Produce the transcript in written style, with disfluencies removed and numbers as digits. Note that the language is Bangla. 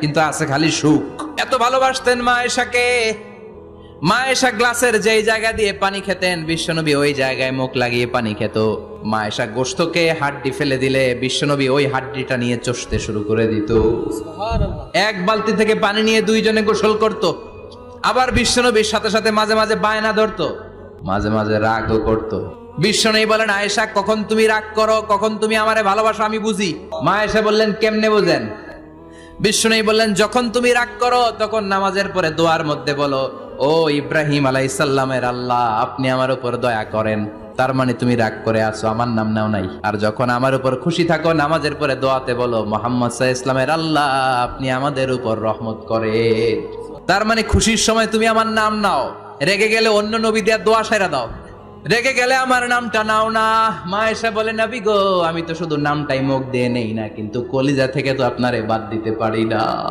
কিন্তু আছে খালি সুখ। এত ভালোবাসতেন মা আয়েশাকে। মা আয়েশা গ্লাসের যেই জায়গা দিয়ে পানি খেতেন, বিশ্বনবী ওই জায়গায় মুখ লাগিয়ে পানি খেত। মা আয়েশা গোশতকে হাড্ডি ফেলে দিলে বিশ্বনবী ওই হাড্ডিটা নিয়ে চষতে শুরু করে দিত। এক বালতি থেকে পানি নিয়ে দুইজনে গোসল করত। আবার বিশ্বনবীর সাথে সাথে মাঝে মাঝে বায়না ধরতো, মাঝে মাঝে রাগও করতো। বিশ্বনবী বলেন, আয়েশা কখন তুমি রাগ করো, কখন তুমি আমারে ভালোবাসো আমি বুঝি। মা আয়েশা বললেন, কেমনে বুঝেন? বিশ্বনবী বললেন, যখন তুমি রাগ করো তখন নামাজের পরে দোয়ার মধ্যে বলো, ও ইব্রাহিম আলাইহিস সালামের আল্লাহ, আপনি আমার উপর দয়া করেন। তার মানে তুমি রাগ করে আছো, আমার নাম নাও নাই। আর যখন আমার উপর খুশি থাকো নামাজের পরে দোয়াতে বলো, মুহাম্মদ সাল্লাল্লাহু আলাইহি ওয়াসাল্লামের আল্লাহ, আপনি আমাদের উপর রহমত করেন। তার মানে খুশির সময় তুমি আমার নাম নাও, রেগে গেলে অন্য নবী দেয়া দোয়া সাইরা দাও, রেগে গেলে আমার নামটা নাও না। মা আয়েশা বলে, নবী গো, আমি তো শুধু নামটাই মুখ দিয়ে নেই না, কিন্তু কলিজা থেকে তো আপনারে বাদ দিতে পারি না।